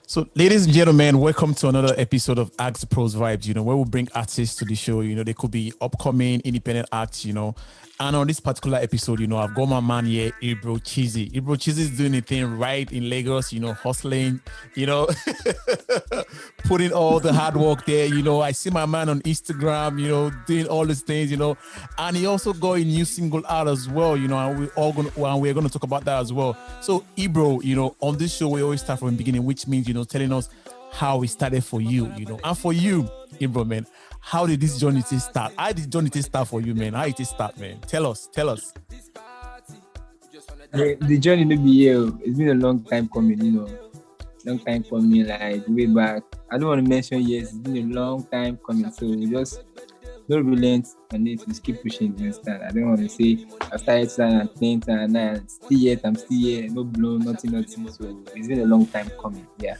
So, ladies and gentlemen, welcome to another episode of AskDproS Vibes. Where we bring artists to the show. They could be upcoming independent acts. And on this particular episode, I've got my man here, Ibrochizyy. Ibrochizyy is doing a thing right in Lagos. Hustling. Putting all the hard work there. I see my man on Instagram. Doing all these things. And he also got a new single out as well. And we're gonna talk about that as well. So, Ibro, on this show we always start from the beginning, which means telling us how it started for you, and for you, Ibro, man, how did this journey start? How did journey start for you, man? How did it start, man? Tell us. The journey to be here, it's been a long time coming, long time coming, like way back. I don't want to mention years, it's been a long time coming, so we just don't relent on it, just keep pushing, you understand? I don't want to say I started 2010 and I'm still here, no blown, nothing, so it's been a long time coming, yeah.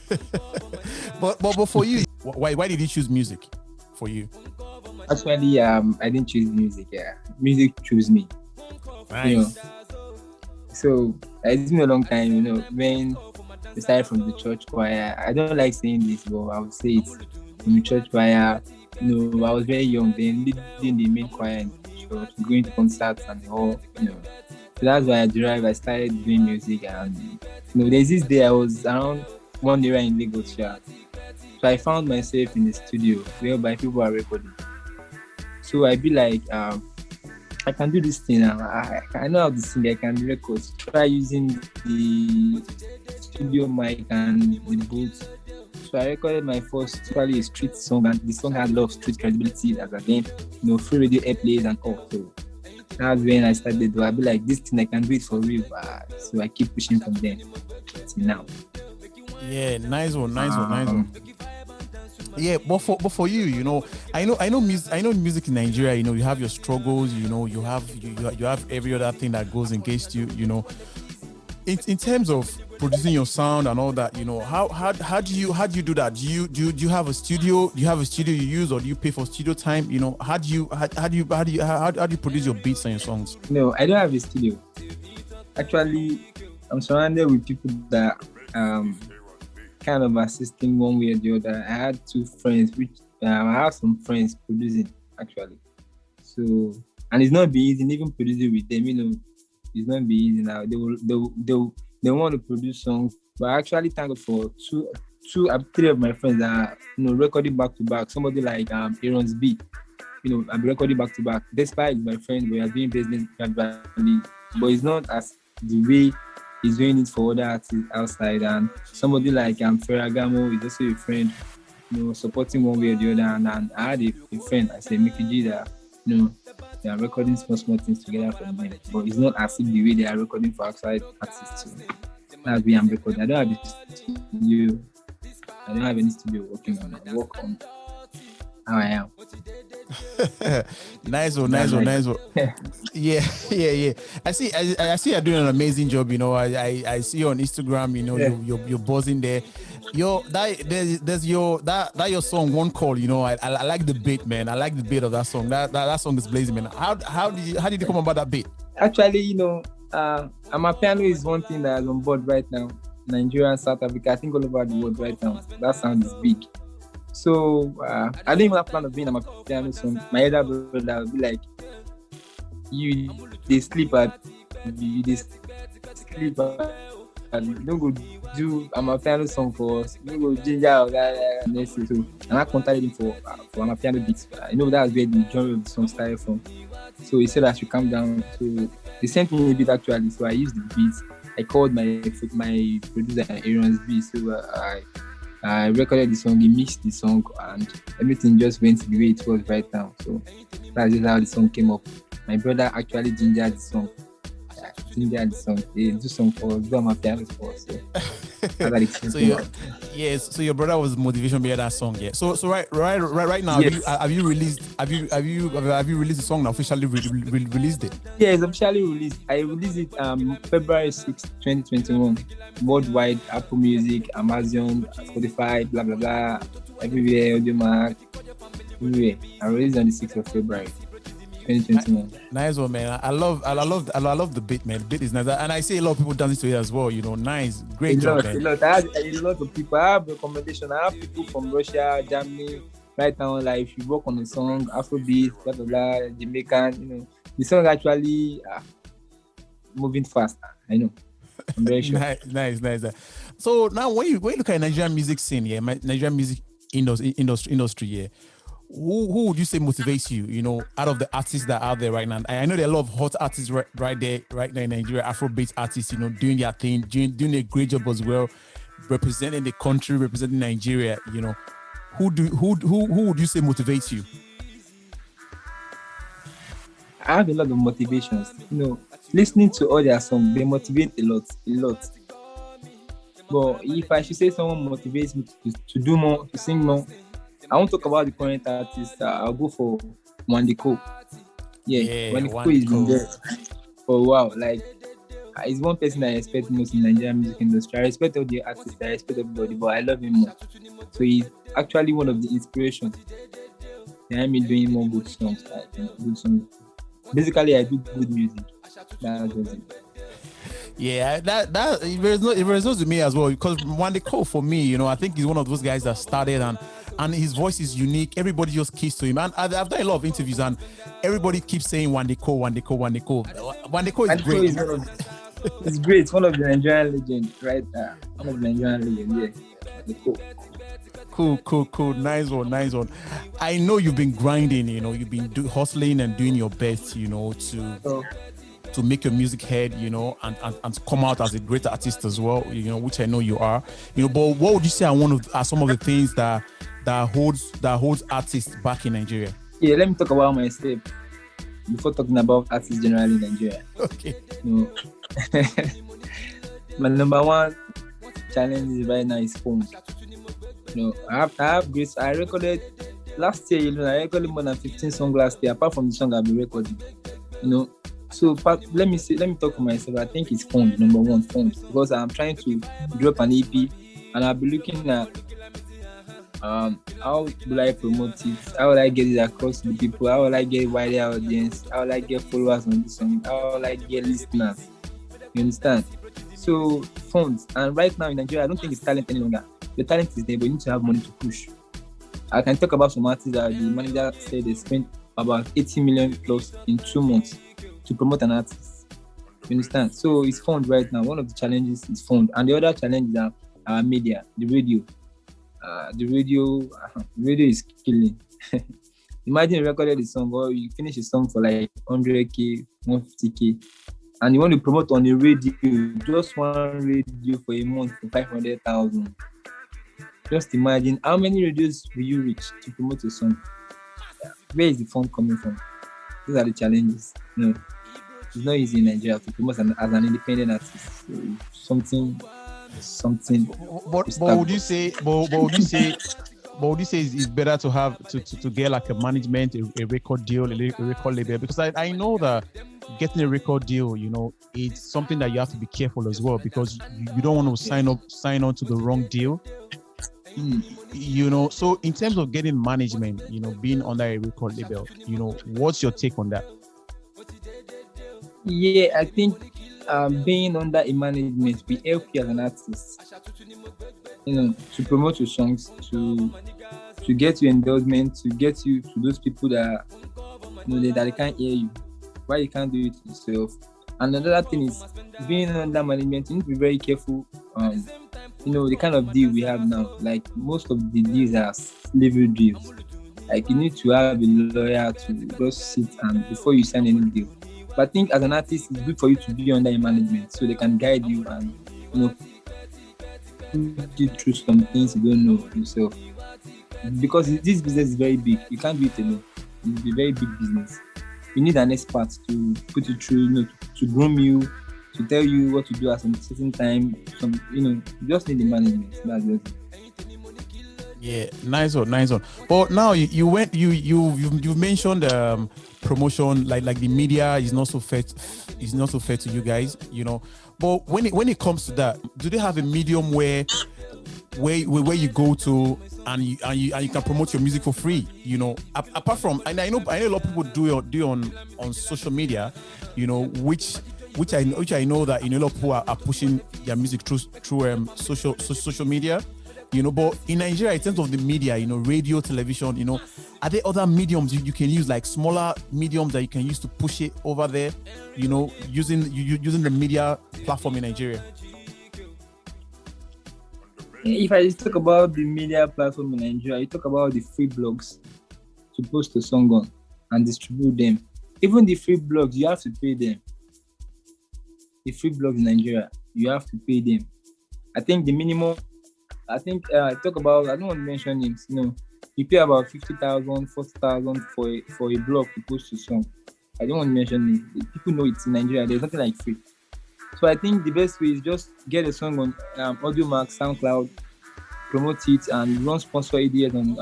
but for you, why did you choose music for you? Actually, I didn't choose music, yeah. Music chose me. Nice. So it's been a long time, when we started from the church choir. I don't like saying this, but I would say it from the church choir. I was very young then, leading the main choir in church, going to concerts and all, So that's why I started doing music, and there's this day I was around one area in Lagos, so I found myself in the studio whereby people are recording. So I be like, I can do this thing now. I know how to sing, I can record. Try using the studio mic and the booth. So I recorded my first, probably a street song, and the song had a lot of street credibility as again, free radio airplays and all. So that's when I started. I'll be like, this thing I can do it for real. So I keep pushing from then till now. Yeah, nice one. Yeah, but for you, I know music in Nigeria. You have your struggles. You have every other thing that goes against you. In terms of producing your sound and all that, how do you do that? Do you have a studio? Do you have a studio you use, or do you pay for studio time? How do you produce your beats and your songs? No, I don't have a studio. Actually, I'm surrounded with people that kind of assisting one way or the other. I had two friends, which I have some friends producing actually. So, and it's not be easy even producing with them. It's not be easy now. They want to produce songs, but I actually thank God for three of my friends that are recording back to back. Somebody like Aaron's beat, I'm recording back to back. Despite my friend, we are doing business gradually, but it's not as the way he's doing it for other artists outside. And somebody like Ferragamo is also a friend, supporting one way or the other. And I had a friend, I said Ibrochizyy, that they are recording small things together for them. But it's not as if the way they are recording for outside artists too. That's why I'm recording. I don't have a studio. I don't have any studio working on it. I work on how I am. Nice one. Yeah. I see you're doing an amazing job. I see you on Instagram. You're buzzing there. There's your song One Call. I like the beat, man. I like the beat of that song. That song is blazing, man. How did you come about that beat? Actually, Amapiano is one thing that is on board right now. Nigeria, South Africa, I think all over the world right now. That sound is big. So I didn't even have plan of being a piano song. My elder brother would be like, they sleep and don't go do a piano song for us. Don't go ginger or that. And I contacted him for a piano beats. I know that's where the genre of the song started from. So he said I should calm down. So they sent me a beat actually. So I used the beats. I called my producer Aaron's beat. So I recorded the song, he mixed the song, and everything just went the way it was right now. So that's just how the song came up. My brother actually gingered the song. They do song for us, do my piano for us. So your brother was the motivation behind that song, yeah. So right now, yes. have you released the song now? Officially released it? Yeah, it's officially released. I released it February 6, 2021, worldwide, Apple Music, Amazon, Spotify, blah blah blah, everywhere, Audiomack, everywhere. I released on the 6th of February 2021. Nice one, man. I love the beat, man. The beat is nice, and I see a lot of people dancing to it as well. Nice, great job, man. A lot. I have a lot of people. I have recommendation. I have people from Russia, Germany. Right now, like if you work on a song, Afrobeat, blah blah blah, Jamaican, the song actually moving fast. I know. I'm very sure. Nice. So now, when you look at Nigerian music scene, Nigerian music industry, who would you say motivates you? Out of the artists that are out there right now, I know there are a lot of hot artists right now in Nigeria, Afrobeat artists, doing their thing, doing a great job as well, representing the country, representing Nigeria. Who would you say motivates you? I have a lot of motivations. Listening to all their songs, they motivate a lot. But if I should say someone motivates me to do more, to sing more, I won't talk about the current artists. I'll go for Wandiko. Wandiko has been there for a while. Like, he's one person I respect most in the Nigerian music industry. I respect all the artists, I respect everybody, but I love him more. So he's actually one of the inspirations behind me doing more good songs. Basically, I do good music. That's it. Yeah, that it resonates with me as well, because Wandiko, for me, I think he's one of those guys that started and his voice is unique. Everybody just keeps to him, and I've done a lot of interviews, and everybody keeps saying Wandiko. Wandiko is great. It's great. It's one of the Nigerian legends, right? One of the Nigerian legends, yeah. Cool. Nice one. I know you've been grinding, you've been hustling and doing your best, to make your music head, and come out as a great artist as well, which I know you are. But what would you say are some of the things that holds artists back in Nigeria? Yeah, let me talk about myself before talking about artists generally in Nigeria. Okay. My number one challenge right now is phone. I have great. I recorded last year. I recorded more than 15 songs last year. Apart from the song I've been recording, So let me talk for myself. I think it's phones, number one, phones, because I'm trying to drop an EP, and I'll be looking at how will I promote it? How will I get it across to the people? How will I get a wider audience? How will I get followers on this song? How will I get listeners? You understand? So phones, and right now in Nigeria, I don't think it's talent any longer. The talent is there, but you need to have money to push. I can talk about some artists that the manager said they spent about 80 million plus in 2 months to promote an artist. You understand? So it's fun right now. One of the challenges is fun. And the other challenge is our media, the radio. The radio is killing. Imagine you recorded a song or you finish a song for like 100K, 150K, and you want to promote on the radio, just one radio for a month for 500,000. Just imagine how many radios will you reach to promote a song? Where is the fund coming from? These are the challenges. It's not easy in Nigeria to promote as an independent artist. So something. But would you say it's better to have to get like a management, a record deal, a record label? Because I know that getting a record deal, it's something that you have to be careful as well, because you don't want to sign on to the wrong deal. So in terms of getting management, being under a record label, what's your take on that? Yeah, I think being under a management will help you as an artist, to promote your songs, to get your endorsement, to get you to those people that that they can't hear you. Why you can't do it yourself? And another thing is being under management, you need to be very careful. The kind of deal we have now, like most of the deals are slavery deals. Like you need to have a lawyer to just sit and before you sign any deal. But I think as an artist, it's good for you to be under a management so they can guide you and put you through some things you don't know yourself. Because this business is very big. You can't do it alone. It's a very big business. You need an expert to put you through, to groom you, to tell you what to do at some certain time. You just need the management. That's it. Yeah, nice one. But now you mentioned promotion, like the media is not so fair to you guys, But when it comes to that, do they have a medium where where you go to and you can promote your music for free. You know, apart from, and I know a lot of people do on social media. You know, which I know that, you know, a lot of people are pushing their music through social media. You know, but in Nigeria, in terms of the media, you know, radio, television, you know, are there other mediums you can use, like smaller mediums that you can use to push it over there? You know, using the media platform in Nigeria. If I just talk about the media platform in Nigeria, you talk about the free blogs to post a song on and distribute them. Even the free blogs, you have to pay them. The free blogs in Nigeria, you have to pay them. I think the minimum, I don't want to mention names, you know, you pay about 50,000, 40,000 for a blog to post a song. I don't want to mention names. People know it's in Nigeria. There's nothing like free. So I think the best way is just get a song on AudioMax, SoundCloud, promote it, and run sponsor ideas on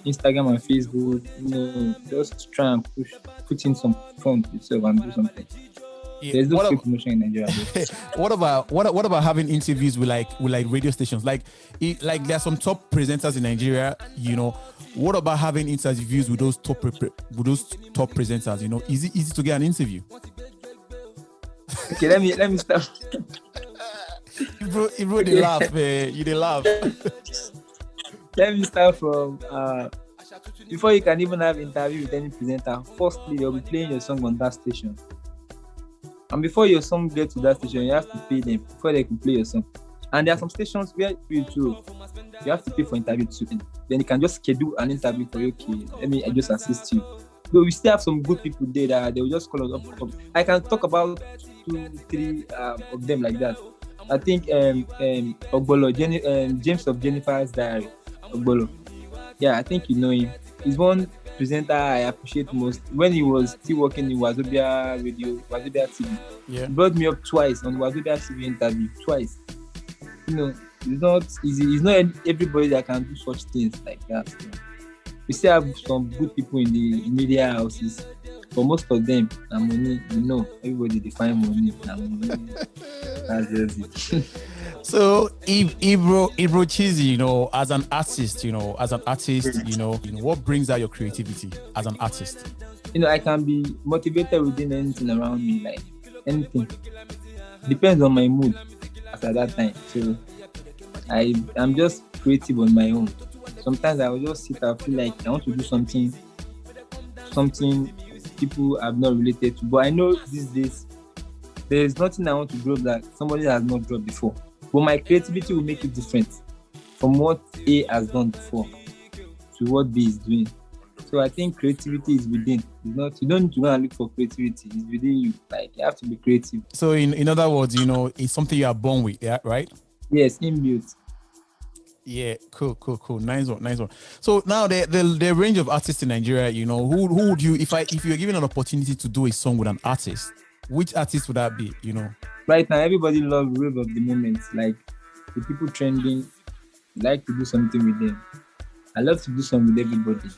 Instagram and Facebook. You know, just try and put in some funds yourself and do something. Yeah. There's no free promotion in Nigeria. What about having interviews with like radio stations? Like there are some top presenters in Nigeria. You know, what about having interviews with those top presenters? You know, is it easy to get an interview? Okay, let me start. Bro, they laugh, man. You they laugh. Let me start from before you can even have interview with any presenter. Firstly, they'll be playing your song on that station, and before your song gets to that station, you have to pay them before they can play your song. And there are some stations where you have to pay for interview too. Then you can just schedule an interview for you. Okay, I just assist you. But we still have some good people there that they will just call us up. I can talk about 2-3 of them like that. I think Ogbolo, James of Jennifer's Diary, Ogbolo. Yeah, I think you know him. He's one presenter I appreciate most. When he was still working in Wazobia Radio, Wazobia TV, yeah, he brought me up twice on Wazobia TV interview. Twice. You know, it's not easy. It's not everybody that can do such things like that. You know. We still have some good people in the media houses. For most of them, money, you know, everybody define money. That's just it. So, Ibrochizyy, you know, as an artist, you know, what brings out your creativity as an artist? You know, I can be motivated within anything around me, like anything. Depends on my mood at that time. So, I'm just creative on my own. Sometimes I will just sit and feel like I want to do something people have not related to. But I know these days, there is nothing I want to drop that somebody has not dropped before. But my creativity will make it different from what A has done before to what B is doing. So I think creativity is within. It's not, you don't need to go and look for creativity. It's within you. Like, you have to be creative. So in other words, you know, it's something you are born with, yeah, right? Yes, inbuilt. Yeah, cool. Nice one. So now the range of artists in Nigeria, you know, who would you, if you're given an opportunity to do a song with an artist, which artist would that be, you know? Right now, everybody loves wave of the moment. Like, the people trending, like to do something with them. I love to do something with everybody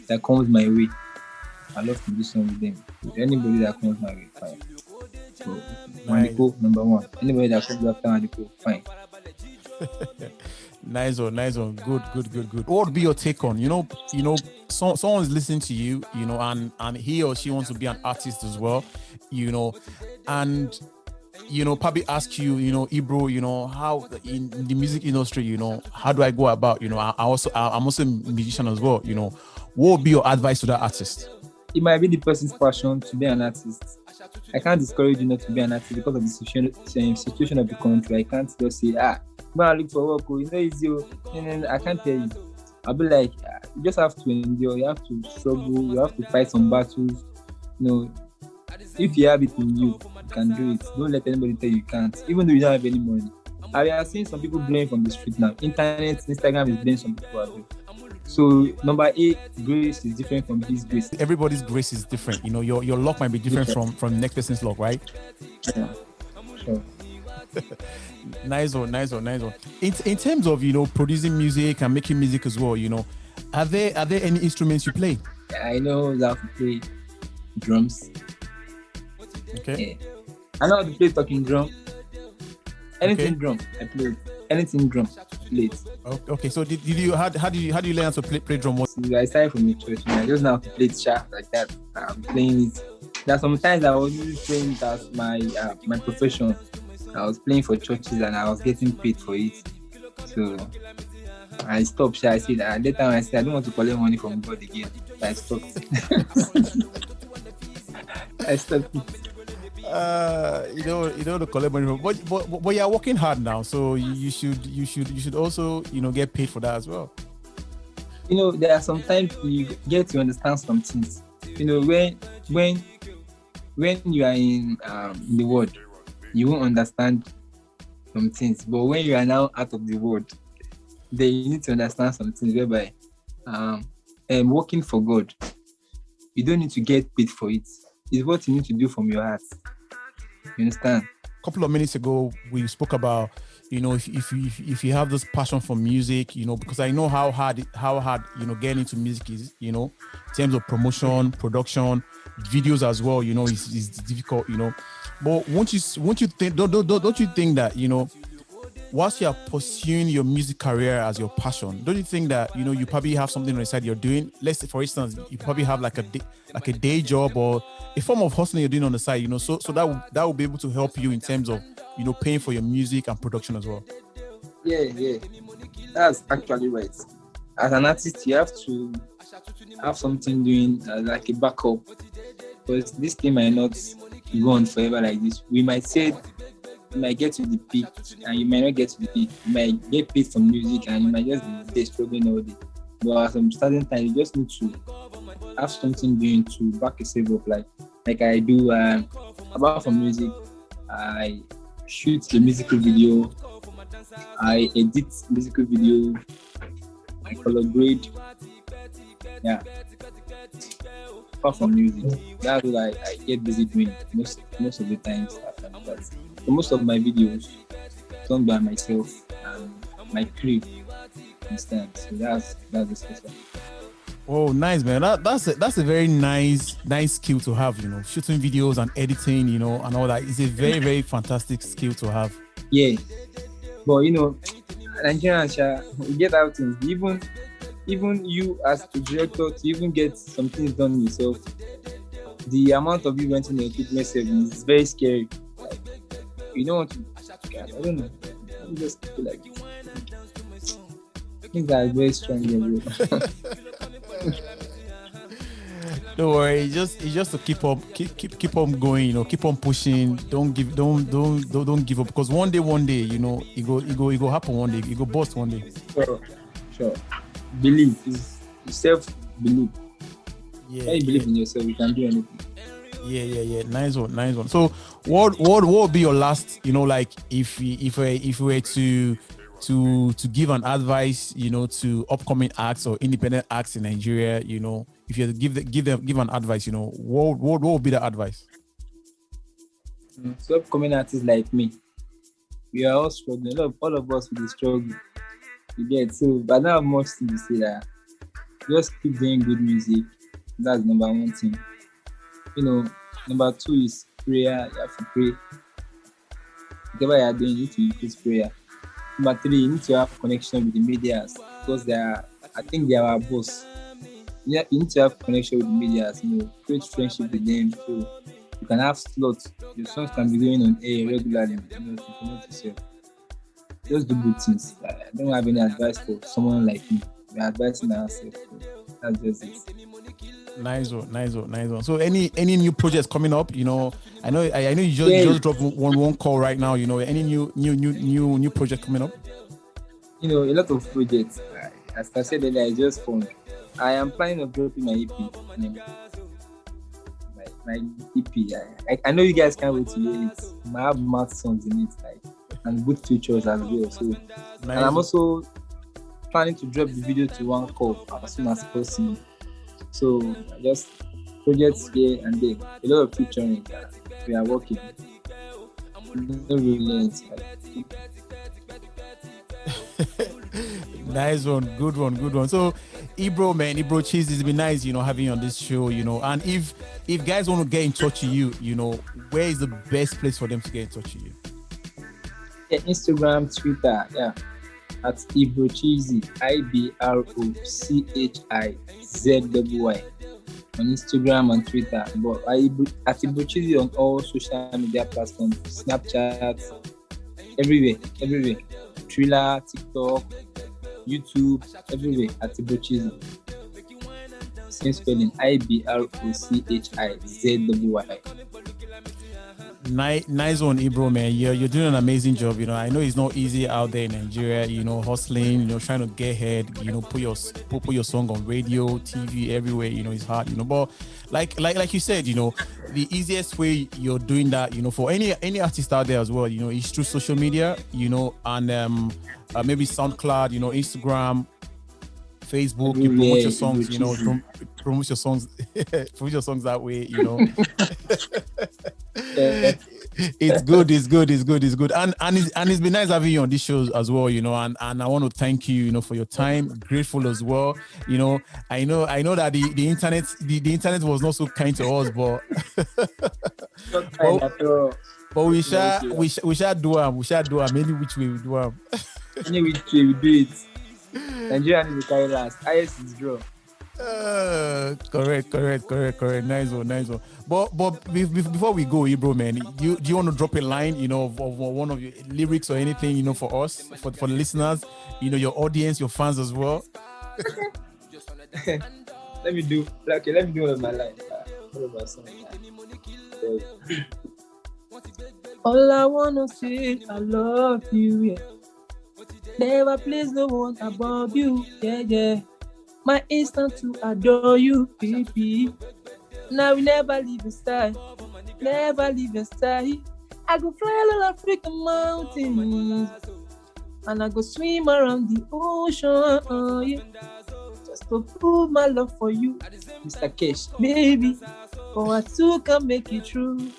that comes my way. I love to do something with them. With anybody that comes my way, fine. So, Mandiko, number one. Anybody that comes after Mandiko, fine. Nice one. Good. What would be your take on, you know, someone's listening to you, you know, and he or she wants to be an artist as well, you know, and, you know, probably ask you, you know, Ibro, you know, how in the music industry, you know, how do I go about, you know, I'm also a musician as well, you know, what would be your advice to that artist? It might be the person's passion to be an artist. I can't discourage you not to be an artist because of the situation of the country. I can't just say, go and look for work, you know, it's you. And I can't tell you. I'll be like, you just have to endure, you have to struggle, you have to fight some battles. You know, if you have it in you, you can do it. Don't let anybody tell you can't, even though you don't have any money. I have seen some people blowing from the street now. Internet, Instagram is blowing some people out there. So number 8, grace is different from his grace. Everybody's grace is different. You know, your luck might be different from next person's luck, right? Yeah, sure. Nice one. In terms of, you know, producing music and making music as well, you know, are there any instruments you play? I know how to play drums. Okay. Yeah. I know how to play talking drum. Anything drum, I played. Anything drum, played. Okay. So did you how did you learn how to play drum? So I started from the church. I just know how to play it sharp like that. I'm playing it. There are sometimes I was really playing it as my profession. I was playing for churches and I was getting paid for it. So I stopped. I said at that time I said I don't want to collect money from God again. So I stopped. I stopped. You know the collect money, but you're working hard now, so you should also get paid for that as well. There are sometimes you get to understand some things. When you are in the world, you won't understand some things. But when you are now out of the world, then you need to understand some things. Whereby, working for God, you don't need to get paid for it. It's what you need to do from your heart. You understand? A couple of minutes ago, we spoke about, if you have this passion for music, because I know how hard getting into music is, in terms of promotion, production, videos as well, is difficult, But don't you think that, whilst you're pursuing your music career as your passion, don't you think that, you probably have something on the side you're doing? Let's say, for instance, you probably have like a day job or a form of hustling you're doing on the side, so that will be able to help you in terms of, paying for your music and production as well. Yeah. That's actually right. As an artist, you have to have something doing like a backup, because this thing might not go on forever like this. We might say you might get to the peak and you might not get to the peak. You might get paid for music and you might just be there struggling all day. But at some certain time, you just need to have something doing to back yourself up. Like I do. Apart from music, I shoot the musical video. I edit musical video. I collaborate. Yeah. Apart from music, that's what I get busy doing most of the times. So most of my videos done by myself and my crew. Understand? So that's the special. Oh, nice, man. That's a very nice skill to have. Shooting videos and editing, and all that is a very, very fantastic skill to have. Yeah, but Nigerians, we get out things. Even you as a director to even get some things done yourself, the amount of you renting the equipment is very scary. You don't want to. I don't know. You just feel like things are very strong here, bro. Don't worry, it's just to keep on going, keep on pushing. Don't give up, because one day, it go happen one day. It go bust one day. Sure. Believe. It's self-belief. Yeah. When you believe in yourself, you can do anything. Yeah. Nice one. So what would be your last, if we were to give an advice, to upcoming acts or independent acts in Nigeria, if you had to give an advice, what would be the advice? So upcoming artists like me, we are all struggling. All of us will struggle. You get so, but I don't have much to say that. Just keep doing good music. That's number one thing. Number two is prayer. You have to pray. Whatever you are doing, you need to increase prayer. Number three, you need to have connection with the media, because I think they are our boss. You need to have connection with the media, create friendship with them, so you can have slots. Your songs can be going on air regularly, to promote yourself. Just do good things. I don't have any advice for someone like me. We're advising ourselves. So that's just it. Nice one. So any new projects coming up? I know you just dropped one call right now. Any new project coming up? A lot of projects. As I said earlier, I just found. I am planning on dropping my EP. My EP. I know you guys can't wait to hear it. I have mad songs in it, and good features as well. So, nice. And I'm also planning to drop the video to one call as soon as possible. So just projects here and there, a lot of featuring. We are working. Nice one, good one. So, Ibrochizyy, it's been nice, having you on this show, And if guys want to get in touch with you, where is the best place for them to get in touch with you? Yeah, Instagram, Twitter, yeah, at Ibrochizyy, IBROCHIZZY on Instagram and Twitter. But at Ibrochizyy on all social media platforms, Snapchat, everywhere. Thriller, TikTok, YouTube, everywhere at Ibrochizyy. Same spelling, IBROCHIZZY. Nice one, Ibro, man. You're doing an amazing job. I know it's not easy out there in Nigeria. Hustling. Trying to get ahead. Put your song on radio, TV, everywhere. It's hard. But like you said, the easiest way you're doing that, for any artist out there as well, is through social media. And maybe SoundCloud, Instagram, Facebook. You promote your songs. Promote your songs. Promote your songs that way. It's good. And it's been nice having you on this show as well, and I want to thank you, for your time. Grateful as well. I know that the internet was not so kind to us, but but we shall do them. We shall do them any which way we do them. Any which way we do it. Nigerian is the carry last. IS is draw. Correct. Nice one. But before we go, Ibro, man, do you want to drop a line, of one of your lyrics or anything, for us, for the listeners, your audience, your fans as well? Let me do one of my lines. One of my songs. All I wanna say, I love you, yeah. Never place no one above you, yeah. My instant to adore you, baby. Now we never leave your side. I go fly all African mountains, and I go swim around the ocean, yeah. Just to prove my love for you, Mr. Kesh, baby. For I too can make it true.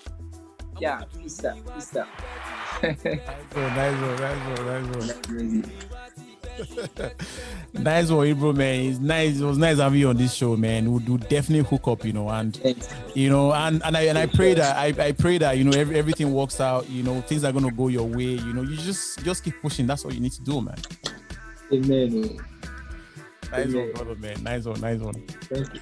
Yeah, peace out. Nice one, Ibro, man. It's nice. It was nice having you on this show, man. We'll definitely hook up, and Thanks. I pray that everything works out. Things are gonna go your way. You just keep pushing. That's all you need to do, man. Amen. Nice one, brother, man. Nice one. Thank you.